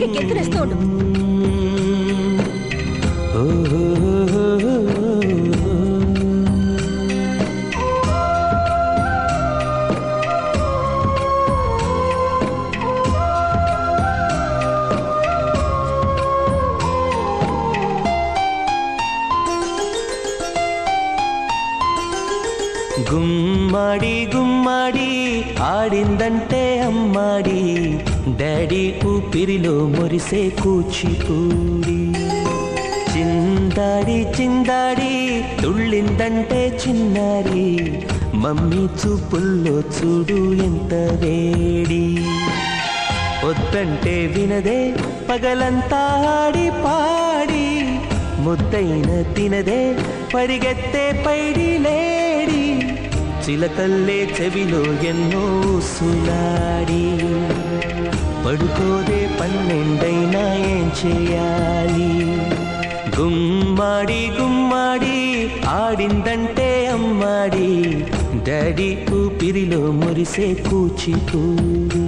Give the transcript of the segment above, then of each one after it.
అలాగే గెంతులేస్తూ ఉండు. గుమ్మడి గుమ్మడి ఆడిందంటే అమ్మాడి, డాడీ ఊపిరిలో మురిసే కూచిపూడి. చిందాడి చిందాడి తుళ్ళిందంటే చిన్నారి, మమ్మీ చూపుల్లో చూడు ఎంత వేడి. వద్దంటే వినదే పగలంతా ఆడి పాడి, ముద్దైన తినదే పరిగెత్తే పైడి లేడి. చిలకల్లే చెవిలో ఎన్నో సులాడి, పడుకోదే పన్నెండైనా ఏం చేయాలి. గుమ్మాడి గుమ్మాడి ఆడిందంటే అమ్మాడి, డాడీ ఊపిరిలో మురిసే కూచిపూడి.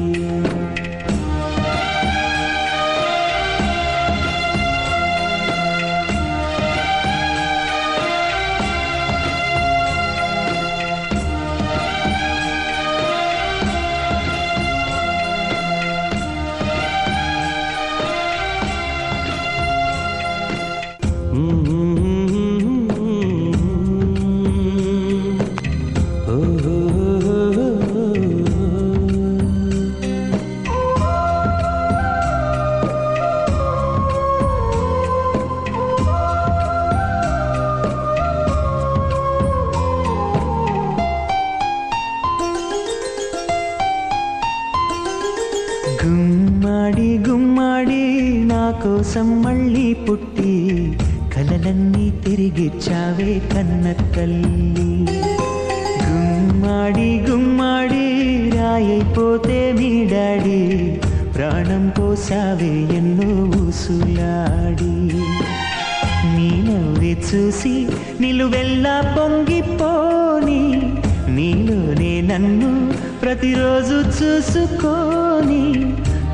గుమ్మాడి గుమ్మాడి నా కోసం మళ్ళీ పుట్టి, కలలన్నీ తిరిగిచ్చావే కన్న తల్లి. గుమ్మాడి గుమ్మాడి రాయైపోతే మీ డాడీ, ప్రాణం పోసావే ఎన్నో ఊసులాడి. నీ నవ్వి చూసి నిలువెల్లా పొంగిపోని, నీలోనే నన్ను ప్రతిరోజు చూసుకోని,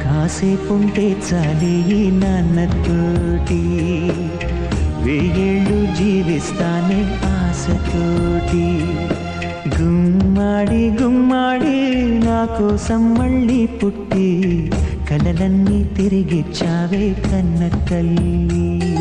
కాసేపుంటే చాలి ఈ నాన్నతోటి, వెయ్యేళ్ళు జీవిస్తానే ఆశతోటి. గుమ్మాడి గుమ్మాడి నా కోసం మళ్ళీ పుట్టి, కలలన్నీ తిరిగిచ్చావే కన్న తల్లి.